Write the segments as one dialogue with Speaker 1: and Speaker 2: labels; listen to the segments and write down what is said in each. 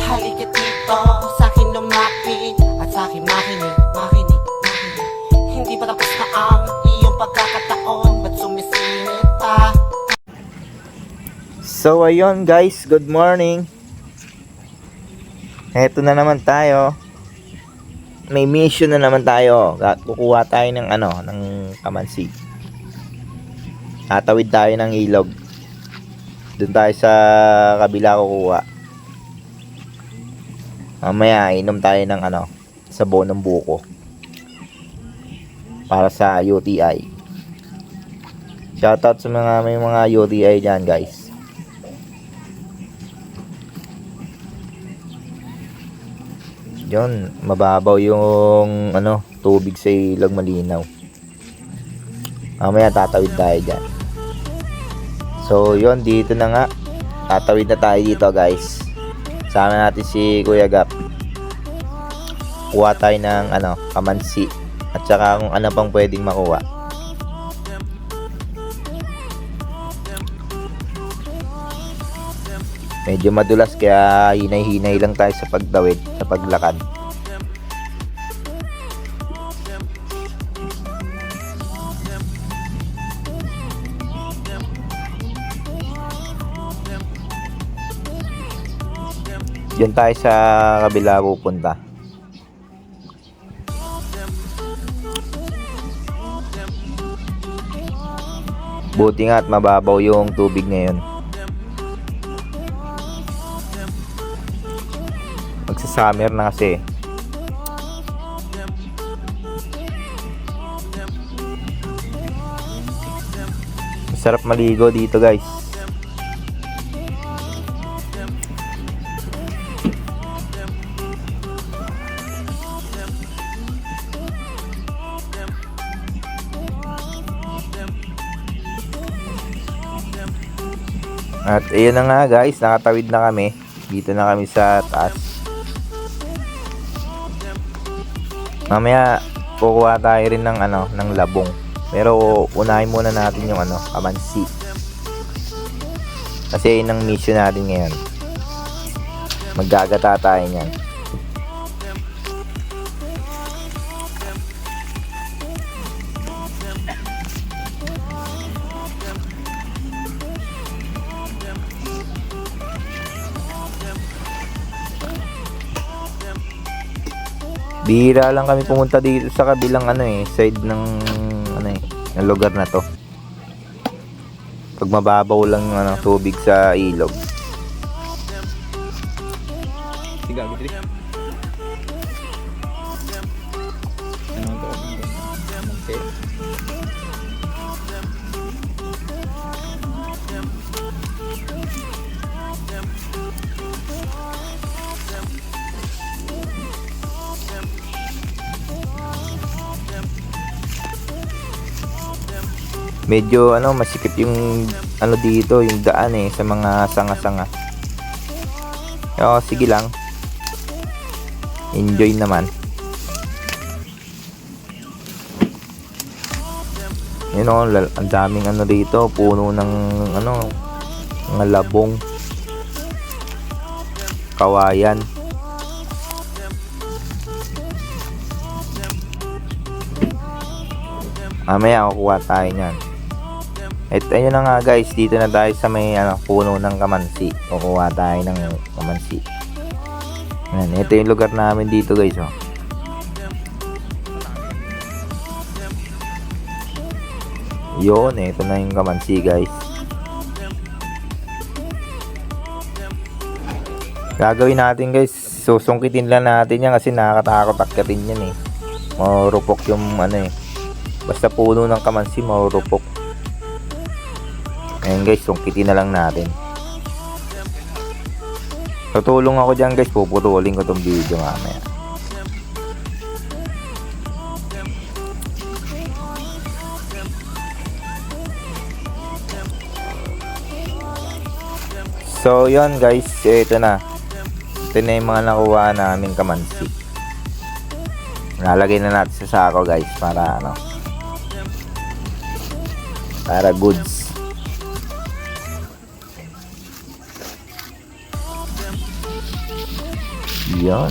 Speaker 1: Halika dito, sa'kin lumapit at sa'kin makinig, makinig, makinig. Hindi pa tapos na ang iyong pagkakataon, ba't sumisingit pa?
Speaker 2: So ayun guys, good morning. Eto na naman tayo. May mission na naman tayo. Kukuha tayo ng ng kamansi. Tatawid tayo ng ilog. Doon tayo sa kabila kukuha. Mamaya inom tayo ng sabon ng buko. Para sa UTI. Shoutout sa may mga UTI dyan guys. Yun, mababaw yung tubig sa ilog, malinaw. Mamaya tatawid tayo dyan. So yun, dito na nga. Tatawid na tayo dito guys. Sama natin si Kuya Gap. Kuha tayo ng kamansi. At saka kung ano pang pwedeng makuha. Medyo madulas kaya hinay-hinay lang tayo sa pagtawid, sa paglakad. Diyan tayo sa kabila pupunta. Buti nga at mababaw yung tubig ngayon. Magsa-summer na kasi. Masarap maligo dito guys. At ayun na nga guys, nakatawid na kami. Dito na kami sa taas. Mamaya kukuha tayo rin ng ng labong. Pero unahin muna natin yung kamansi. Kasi yun ang mission natin ngayon. Maggagata tayo niyan. Bihira lang kami pumunta dito sa kabilang side ng ng lugar na to. Pag mababaw lang tubig sa ilog. Sige, gitri. Ano to? Medyo masikip yung dito, yung daan sa mga sanga-sanga. Pero sige lang. Enjoy naman. Yun ang daming dito, puno ng mga labong, kawayan. Mamaya kukuha tayo niyan. At ayun na nga guys, dito na tayo sa may puno ng kamansi. Kukuha tayo ng kamansi. Ayan, ito yung lugar namin dito guys. Yun, ito na yung kamansi guys. Gagawin natin guys, susungkitin lang natin yan kasi nakakatakot akyatin yan Marupok yung basta puno ng kamansi, marupok. Ayan guys, sungkitin na lang natin. Tutulong ako dyan guys, puputulin ko tong video mamaya. So yun guys, ito na. Ito na yung mga nakuha naming kamansi. Nalagay na natin sa sako guys para para goods. Yan.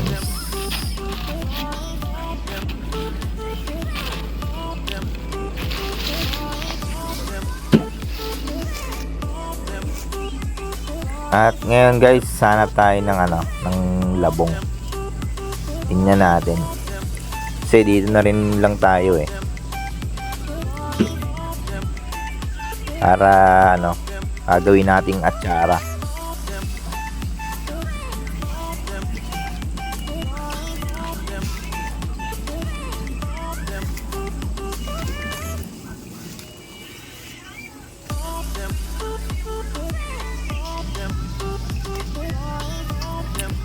Speaker 2: At ngayon guys, hanap tayo ng ng labong. Tingnan natin. Kasi dito na rin lang tayo eh. Para gagawin nating atsara.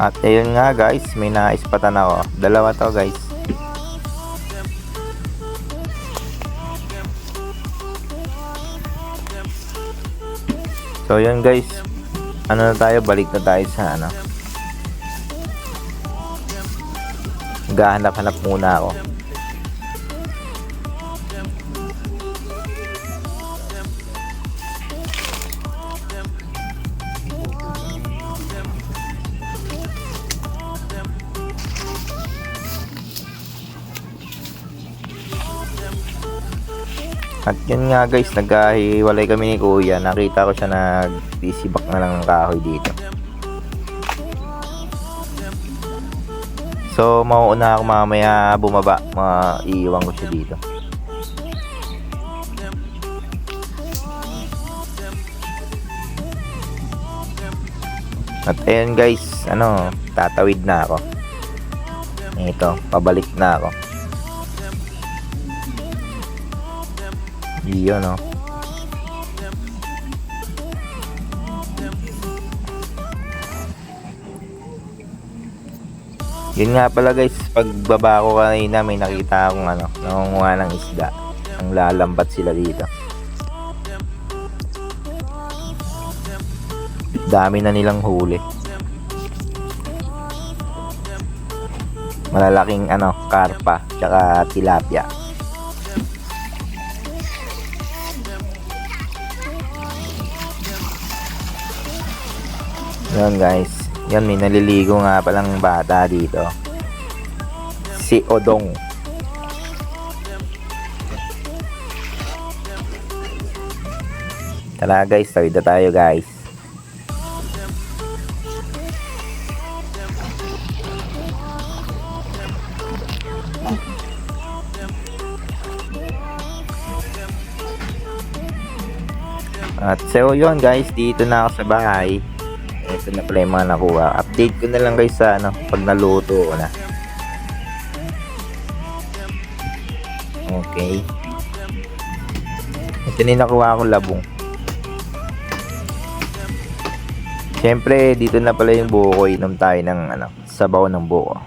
Speaker 2: At ayun nga guys, may naispatan ako. Dalawa to guys. So yun guys, balik na tayo sa Gahanap-hanap muna ako. At yun nga guys, nagkahiwalay kami ni kuya. Nakita ko siya nagtisibak na lang ng kahoy dito. So mauuna ako mamaya bumaba. Iiwan ko siya dito. At ayun guys, tatawid na ako. Ito, pabalik na ako. Iyon Yun nga pala guys, pagbaba ko kanina may nakita akong nangunguha ng isda. Ang lalambat sila dito. Dami na nilang huli. Malalaking karpa tsaka tilapia. Yan guys, yan may naliligo nga palang bata dito. Si Odong. Tara guys, tawid na tayo guys. At so yun guys, dito na ako sa bahay. Ito na pala yung mga nakuha. Update ko na lang guys sa pag naluto ko na. Okay. Ito na yung nakuha akong labong. Siyempre dito na pala yung buko. Inom tayo ng sabaw ng buko.